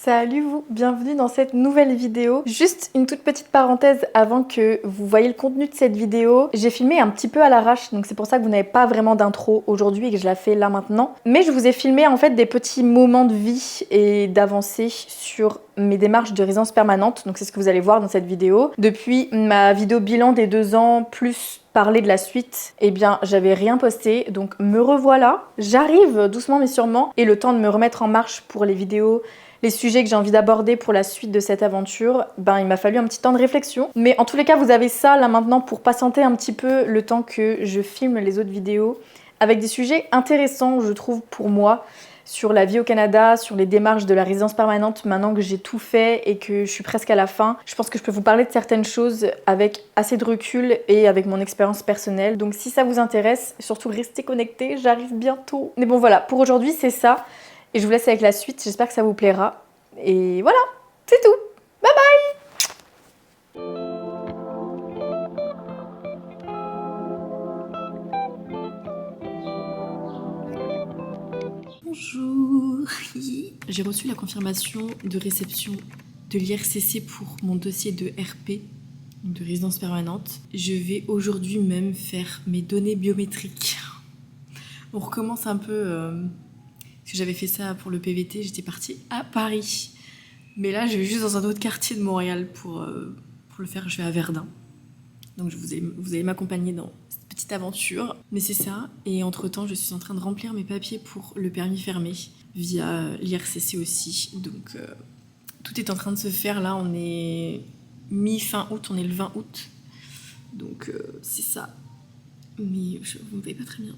Salut vous, bienvenue dans cette nouvelle vidéo. Juste une toute petite parenthèse avant que vous voyez le contenu de cette vidéo. J'ai filmé un petit peu à l'arrache, donc c'est pour ça que vous n'avez pas vraiment d'intro aujourd'hui et que je la fais là maintenant. Mais je vous ai filmé en fait des petits moments de vie et d'avancée sur mes démarches de résidence permanente. Donc c'est ce que vous allez voir dans cette vidéo. Depuis ma vidéo bilan des 2 ans plus parler de la suite, eh bien j'avais rien posté, donc me revoilà. J'arrive doucement mais sûrement et le temps de me remettre en marche pour les vidéos, les sujets que j'ai envie d'aborder pour la suite de cette aventure, ben il m'a fallu un petit temps de réflexion. Mais en tous les cas, vous avez ça là maintenant pour patienter un petit peu le temps que je filme les autres vidéos avec des sujets intéressants, je trouve, pour moi, sur la vie au Canada, sur les démarches de la résidence permanente maintenant que j'ai tout fait et que je suis presque à la fin. Je pense que je peux vous parler de certaines choses avec assez de recul et avec mon expérience personnelle. Donc si ça vous intéresse, surtout restez connectés, j'arrive bientôt. Mais bon voilà, pour aujourd'hui c'est ça. Et je vous laisse avec la suite, j'espère que ça vous plaira. Et voilà, c'est tout. Bye bye. Bonjour. J'ai reçu la confirmation de réception de l'IRCC pour mon dossier de RP, de résidence permanente. Je vais aujourd'hui même faire mes données biométriques. On recommence un peu... Parce que j'avais fait ça pour le PVT, j'étais partie à Paris. Mais là, je vais juste dans un autre quartier de Montréal pour le faire. Je vais à Verdun. Donc vous allez m'accompagner dans cette petite aventure. Mais c'est ça. Et entre-temps, je suis en train de remplir mes papiers pour le permis fermé via l'IRCC aussi. Donc tout est en train de se faire. Là, on est mi-fin août, on est le 20 août. Donc c'est ça. Mais vous ne me voyez pas très bien.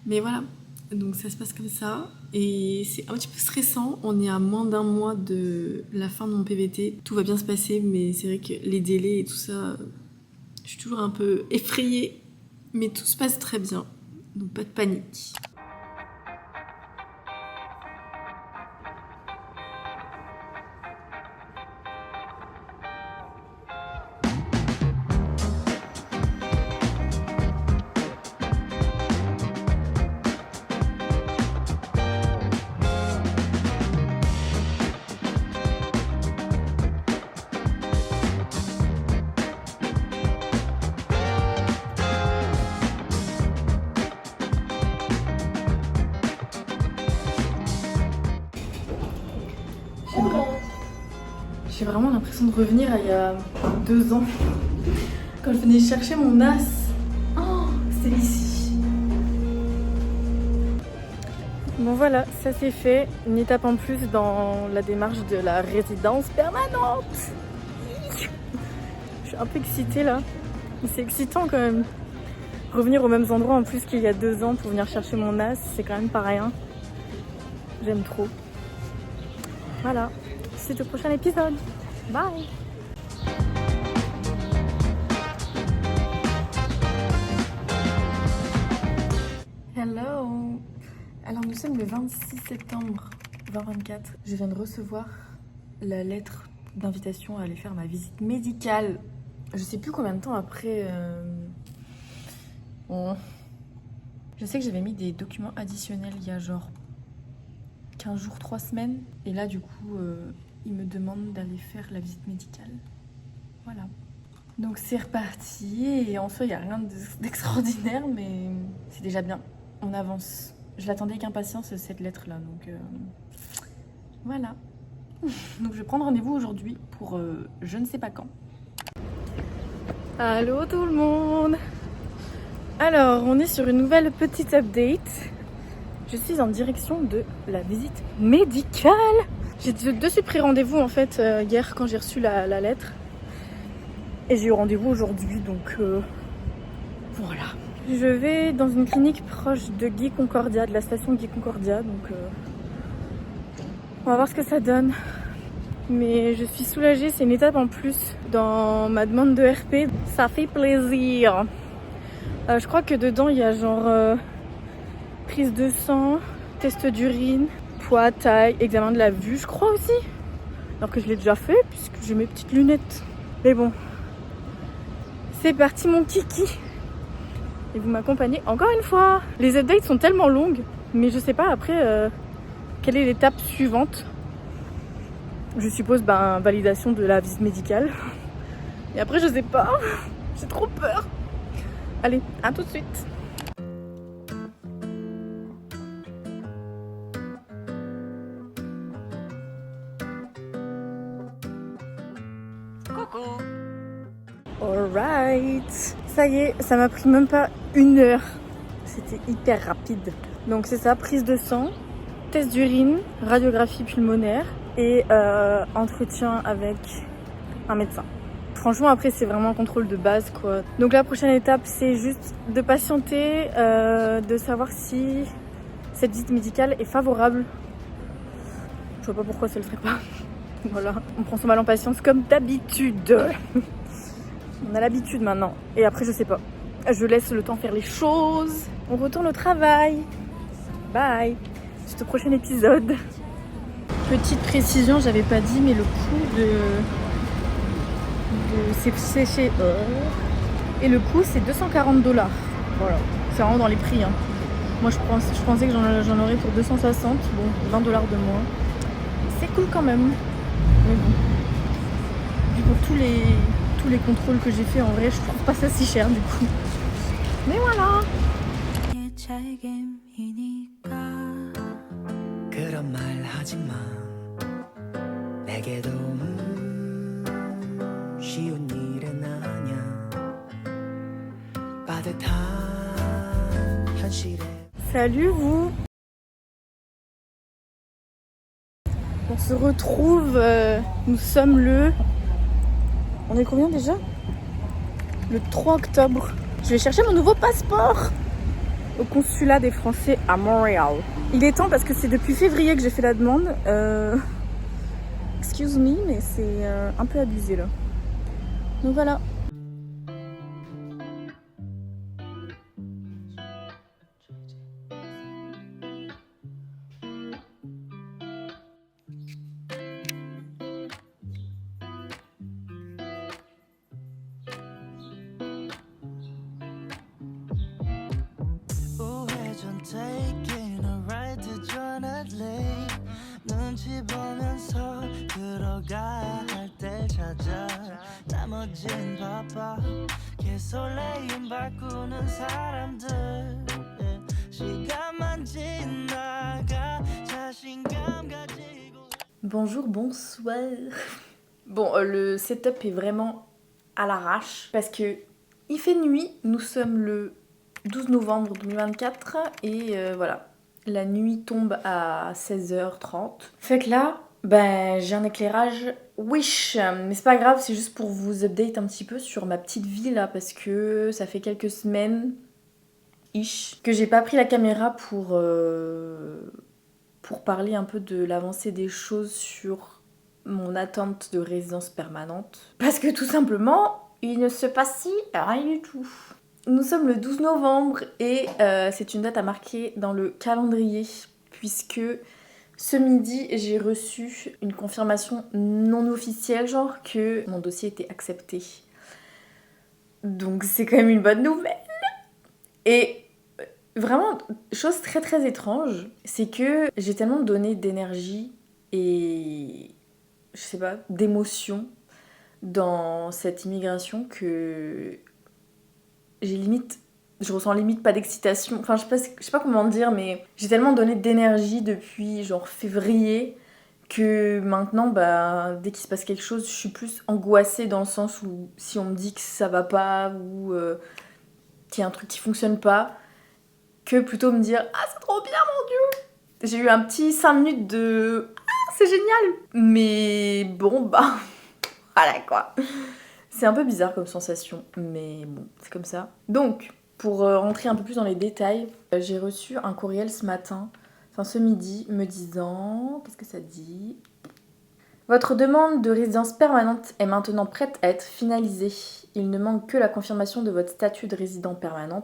Mais voilà. Donc ça se passe comme ça et c'est un petit peu stressant. On est à moins d'1 mois de la fin de mon PVT. Tout va bien se passer, mais c'est vrai que les délais et tout ça, je suis toujours un peu effrayée. Mais tout se passe très bien, donc pas de panique. J'ai vraiment l'impression de revenir à il y a 2 ans, quand je venais chercher mon as. Oh, c'est ici. Bon voilà, ça c'est fait. Une étape en plus dans la démarche de la résidence permanente. Je suis un peu excitée là. C'est excitant quand même. Revenir aux mêmes endroits en plus qu'il y a 2 ans pour venir chercher mon as, c'est quand même pas rien. J'aime trop. Voilà. C'est au prochain épisode. Bye. Hello. Alors nous sommes le 26 septembre 2024. Je viens de recevoir la lettre d'invitation à aller faire ma visite médicale. Je sais plus combien de temps après. Bon. Je sais que j'avais mis des documents additionnels il y a genre 15 jours, 3 semaines. Et là du coup... il me demande d'aller faire la visite médicale. Voilà. Donc c'est reparti et en soi il n'y a rien d'extraordinaire mais c'est déjà bien. On avance. Je l'attendais avec impatience cette lettre là donc voilà. Donc je vais prendre rendez-vous aujourd'hui pour je ne sais pas quand. Allô tout le monde. Alors on est sur une nouvelle petite update. Je suis en direction de la visite médicale. J'ai de suite pris rendez-vous en fait hier quand j'ai reçu la lettre. Et j'ai eu rendez-vous aujourd'hui donc voilà. Je vais dans une clinique proche de Guy Concordia, de la station Guy Concordia. Donc on va voir ce que ça donne. Mais je suis soulagée, c'est une étape en plus dans ma demande de RP. Ça fait plaisir. Je crois que dedans il y a genre prise de sang, test d'urine, poids, taille, examen de la vue, je crois aussi. Alors que je l'ai déjà fait puisque j'ai mes petites lunettes. Mais bon, c'est parti mon kiki. Et vous m'accompagnez encore une fois. Les updates sont tellement longues, mais je sais pas après quelle est l'étape suivante. Je suppose validation de la visite médicale. Et après je sais pas, j'ai trop peur. Allez, à tout de suite. Coucou. Alright. Ça y est, ça m'a pris même pas 1 heure. C'était hyper rapide. Donc c'est ça, prise de sang, test d'urine, radiographie pulmonaire et entretien avec un médecin. Franchement après c'est vraiment un contrôle de base quoi. Donc la prochaine étape c'est juste de patienter, de savoir si cette visite médicale est favorable. Je vois pas pourquoi ça le ferait pas. Voilà, on prend son mal en patience comme d'habitude. On a l'habitude maintenant. Et après je sais pas. Je laisse le temps faire les choses. On retourne au travail. Bye. Juste au prochain épisode. Petite précision, j'avais pas dit, mais le coût de c'est chez et le coût c'est 240 $. Voilà, c'est vraiment dans les prix. Hein. Moi je pensais que j'en aurais pour 260. Bon, 20 $ de moins. C'est cool quand même. Mais bon. Puis pour tous les contrôles que j'ai fait en vrai, je trouve pas ça si cher du coup. Mais voilà. 그런 말 하지 마. 내게도 쉬운 일은 아냐. 빠듯한 현실에. Salut vous. On se retrouve, nous sommes on est combien déjà? Le 3 octobre. Je vais chercher mon nouveau passeport au consulat des Français à Montréal. Il est temps parce que c'est depuis février que j'ai fait la demande. Excuse me, mais c'est un peu abusé là. Donc voilà. Taking a ride to Johnny Lake 눈치 보면서 들어가야 할 때 찾아 나머진 바빠 개설레임 바꾸는 사람들 시간만 지나가 자신감 가지고 Bonjour, bonsoir. Bon, le setup est vraiment à l'arrache parce que il fait nuit, nous sommes le 12 novembre 2024 et voilà, la nuit tombe à 16h30. Fait que là, j'ai un éclairage Wish, mais c'est pas grave, c'est juste pour vous update un petit peu sur ma petite vie là parce que ça fait quelques semaines que j'ai pas pris la caméra pour parler un peu de l'avancée des choses sur mon attente de résidence permanente. Parce que tout simplement, il ne se passe rien du tout. Nous sommes le 12 novembre et c'est une date à marquer dans le calendrier puisque ce midi j'ai reçu une confirmation non officielle genre que mon dossier était accepté. Donc c'est quand même une bonne nouvelle. Et vraiment, chose très très étrange, c'est que j'ai tellement donné d'énergie et je sais pas, d'émotion dans cette immigration que je ressens limite pas d'excitation. Enfin, je sais pas comment dire, mais j'ai tellement donné d'énergie depuis genre février que maintenant, dès qu'il se passe quelque chose, je suis plus angoissée dans le sens où si on me dit que ça va pas ou qu'il y a un truc qui fonctionne pas, que plutôt me dire « Ah, c'est trop bien, mon Dieu !» J'ai eu un petit 5 minutes de « Ah, c'est génial !» Mais bon, voilà quoi. C'est un peu bizarre comme sensation, mais bon, c'est comme ça. Donc, pour rentrer un peu plus dans les détails, j'ai reçu un courriel ce matin, enfin ce midi, me disant... Qu'est-ce que ça dit ? Votre demande de résidence permanente est maintenant prête à être finalisée. Il ne manque que la confirmation de votre statut de résident permanent,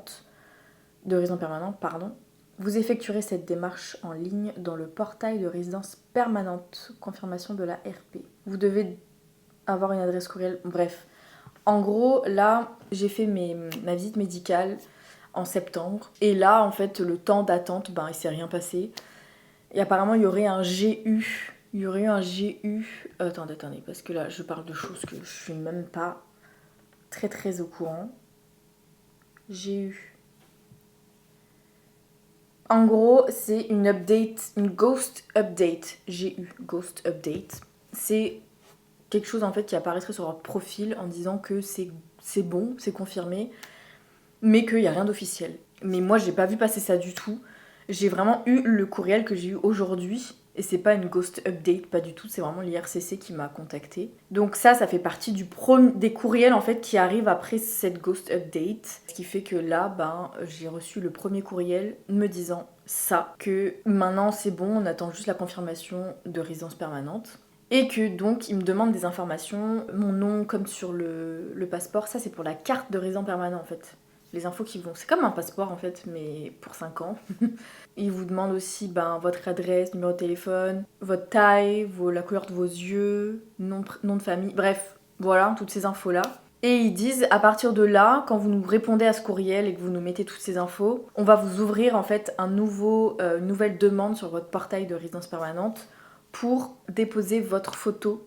pardon. Vous effectuerez cette démarche en ligne dans le portail de résidence permanente, confirmation de la RP. Vous devez avoir une adresse courriel, bref. En gros, là, j'ai fait ma visite médicale en septembre. Et là, en fait, le temps d'attente, il s'est rien passé. Et apparemment, il y aurait un GU Il y aurait eu un GU. Attendez, parce que là, je parle de choses que je suis même pas très au courant. GU. En gros, c'est une update, une ghost update. GU, ghost update. C'est quelque chose en fait qui apparaîtrait sur votre profil en disant que c'est bon, c'est confirmé, mais qu'il n'y a rien d'officiel. Mais moi, j'ai pas vu passer ça du tout. J'ai vraiment eu le courriel que j'ai eu aujourd'hui. Et c'est pas une ghost update, pas du tout, c'est vraiment l'IRCC qui m'a contacté. Donc ça fait partie des courriels en fait qui arrivent après cette ghost update. Ce qui fait que là, j'ai reçu le premier courriel me disant ça, que maintenant c'est bon, on attend juste la confirmation de résidence permanente. Et que donc il me demande des informations, mon nom comme sur le passeport, ça c'est pour la carte de résident permanent en fait. Les infos qui vont, c'est comme un passeport en fait, mais pour 5 ans. Il vous demande aussi votre adresse, numéro de téléphone, votre taille, la couleur de vos yeux, nom de famille, bref, voilà, toutes ces infos-là. Et ils disent, à partir de là, quand vous nous répondez à ce courriel et que vous nous mettez toutes ces infos, on va vous ouvrir en fait une nouvelle demande sur votre portail de résidence permanente pour déposer votre photo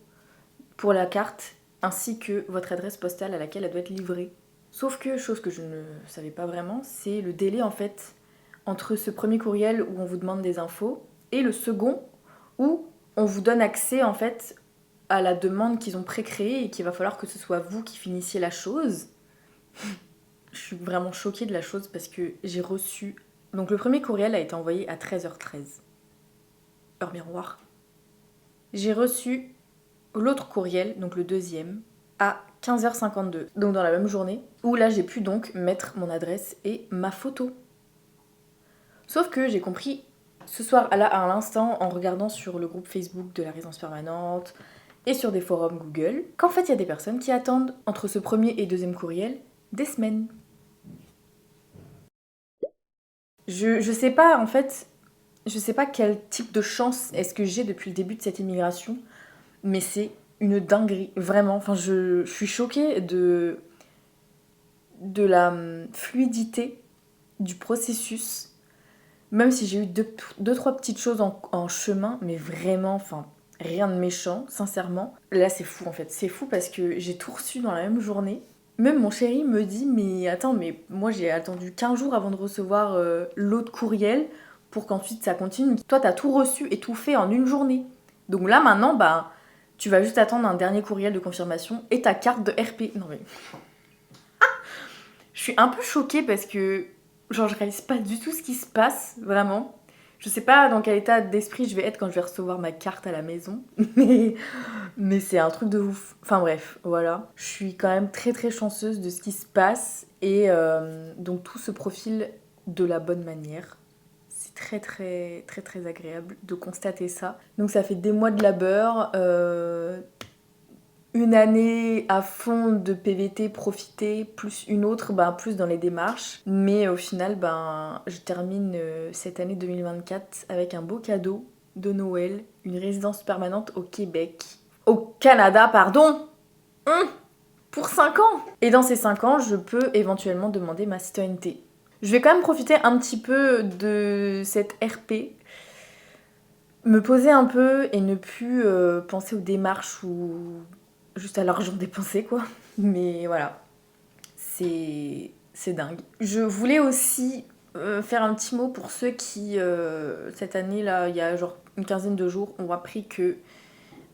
pour la carte, ainsi que votre adresse postale à laquelle elle doit être livrée. Sauf que, chose que je ne savais pas vraiment, c'est le délai en fait entre ce premier courriel où on vous demande des infos et le second où on vous donne accès en fait à la demande qu'ils ont pré-créée et qu'il va falloir que ce soit vous qui finissiez la chose. Je suis vraiment choquée de la chose parce que j'ai reçu... Donc le premier courriel a été envoyé à 13h13. Heure miroir. J'ai reçu l'autre courriel, donc le deuxième, à 15h52. Donc dans la même journée, où là j'ai pu donc mettre mon adresse et ma photo. Sauf que j'ai compris ce soir, à l'instant, en regardant sur le groupe Facebook de la résidence permanente et sur des forums Google, qu'en fait il y a des personnes qui attendent entre ce premier et deuxième courriel des semaines. Je sais pas en fait, je sais pas quel type de chance est-ce que j'ai depuis le début de cette immigration, mais c'est une dinguerie, vraiment. Enfin, je suis choquée de la fluidité du processus. Même si j'ai eu deux trois petites choses en chemin, mais vraiment, enfin, rien de méchant, sincèrement. Là, c'est fou en fait. C'est fou parce que j'ai tout reçu dans la même journée. Même mon chéri me dit, mais attends, mais moi j'ai attendu 15 jours avant de recevoir l'autre courriel pour qu'ensuite ça continue. Toi, t'as tout reçu et tout fait en une journée. Donc là, maintenant, tu vas juste attendre un dernier courriel de confirmation et ta carte de RP. Non mais... Je suis un peu choquée parce que je réalise pas du tout ce qui se passe, vraiment. Je sais pas dans quel état d'esprit je vais être quand je vais recevoir ma carte à la maison, mais c'est un truc de ouf. Enfin bref, voilà. Je suis quand même très chanceuse de ce qui se passe et donc tout se profile de la bonne manière. C'est très agréable de constater ça. Donc ça fait des mois de labeur, une année à fond de PVT profiter, plus une autre, plus dans les démarches. Mais au final, je termine cette année 2024 avec un beau cadeau de Noël, une résidence permanente au Québec. Au Canada, pardon. Pour 5 ans. Et dans ces 5 ans, je peux éventuellement demander ma citoyenneté. Je vais quand même profiter un petit peu de cette RP, me poser un peu et ne plus penser aux démarches ou juste à l'argent dépensé quoi. Mais voilà, c'est dingue. Je voulais aussi faire un petit mot pour ceux qui, cette année là, il y a genre une quinzaine de jours, ont appris que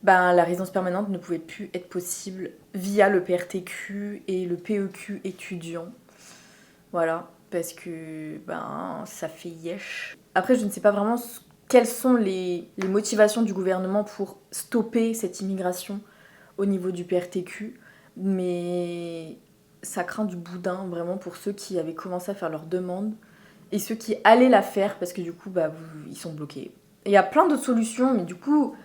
la résidence permanente ne pouvait plus être possible via le PRTQ et le PEQ étudiant. Voilà, parce que ça fait yesh. Après, je ne sais pas vraiment quelles sont les motivations du gouvernement pour stopper cette immigration au niveau du PRTQ, mais ça craint du boudin vraiment pour ceux qui avaient commencé à faire leur demande et ceux qui allaient la faire parce que du coup ils sont bloqués. Et il y a plein d'autres solutions, mais du coup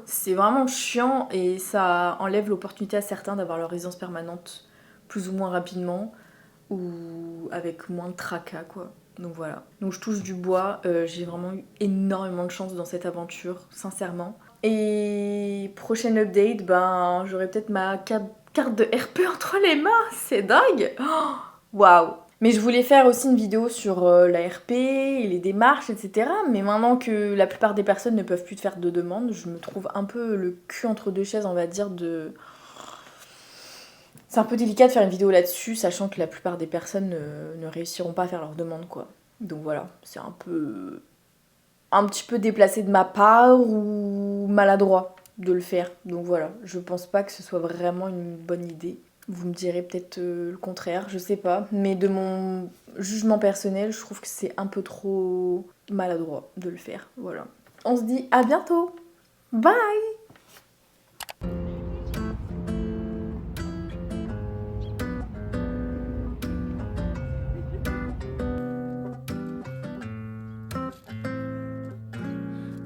c'est vraiment chiant et ça enlève l'opportunité à certains d'avoir leur résidence permanente plus ou moins rapidement ou avec moins de tracas quoi. Donc voilà, donc je touche du bois, j'ai vraiment eu énormément de chance dans cette aventure, sincèrement. Et prochaine update, j'aurai peut-être ma carte de RP entre les mains, c'est dingue. Waouh. Mais je voulais faire aussi une vidéo sur la RP et les démarches, etc. Mais maintenant que la plupart des personnes ne peuvent plus te faire de demandes, je me trouve un peu le cul entre deux chaises, on va dire, de... C'est un peu délicat de faire une vidéo là-dessus, sachant que la plupart des personnes ne réussiront pas à faire leurs demandes, quoi. Donc voilà, c'est un petit peu déplacé de ma part ou maladroit de le faire. Donc voilà, je pense pas que ce soit vraiment une bonne idée. Vous me direz peut-être le contraire, je sais pas. Mais de mon jugement personnel, je trouve que c'est un peu trop maladroit de le faire. Voilà. On se dit à bientôt. Bye!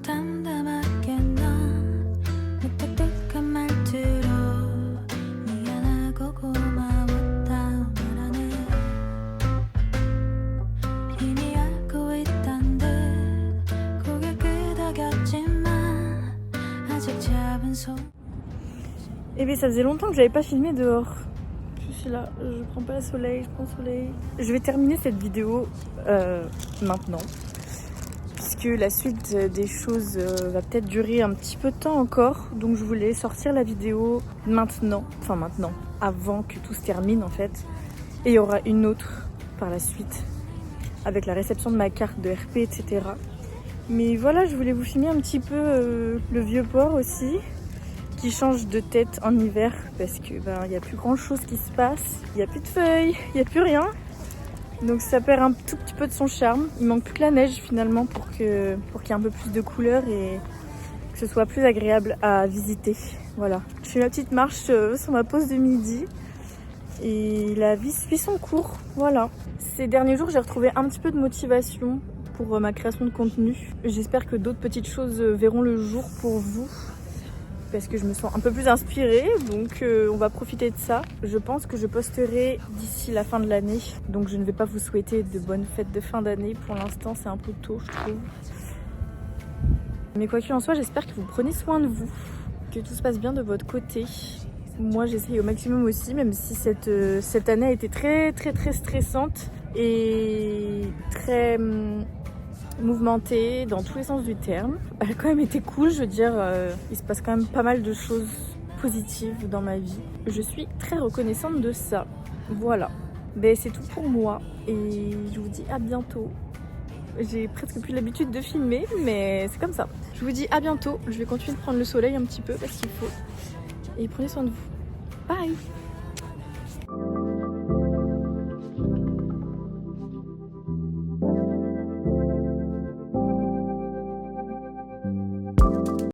담담하게 넌 무뚝뚝한 말투로 미안하고 고마웠다 말하네 이미 알고 있단 듯 고개 끄덕였지만 아직 잡은 손 Eh bien, ça faisait longtemps que j'avais pas filmé dehors. Je suis là, je prends pas le soleil, je prends le soleil. Je vais terminer cette vidéo maintenant. Puisque la suite des choses va peut-être durer un petit peu de temps encore. Donc je voulais sortir la vidéo maintenant. Enfin maintenant, avant que tout se termine en fait. Et il y aura une autre par la suite. Avec la réception de ma carte de RP, etc. Mais voilà, je voulais vous filmer un petit peu le vieux port aussi. Qui change de tête en hiver parce que y a plus grand chose qui se passe, il y a plus de feuilles, il y a plus rien. Donc ça perd un tout petit peu de son charme. Il manque plus que la neige finalement pour qu'il y ait un peu plus de couleurs et que ce soit plus agréable à visiter. Voilà. Je fais ma petite marche sur ma pause de midi et la vie suit son cours. Voilà. Ces derniers jours, j'ai retrouvé un petit peu de motivation pour ma création de contenu. J'espère que d'autres petites choses verront le jour pour vous. Parce que je me sens un peu plus inspirée, donc on va profiter de ça. Je pense que je posterai d'ici la fin de l'année, donc je ne vais pas vous souhaiter de bonnes fêtes de fin d'année. Pour l'instant, c'est un peu tôt, je trouve. Mais quoi qu'il en soit, j'espère que vous prenez soin de vous, que tout se passe bien de votre côté. Moi, j'essaye au maximum aussi, même si cette année a été très très très stressante et très... mouvementée dans tous les sens du terme. Elle a quand même été cool, je veux dire, il se passe quand même pas mal de choses positives dans ma vie. Je suis très reconnaissante de ça. Voilà. Ben, c'est tout pour moi et je vous dis à bientôt. J'ai presque plus l'habitude de filmer, mais c'est comme ça. Je vous dis à bientôt. Je vais continuer de prendre le soleil un petit peu parce qu'il faut. Et prenez soin de vous. Bye!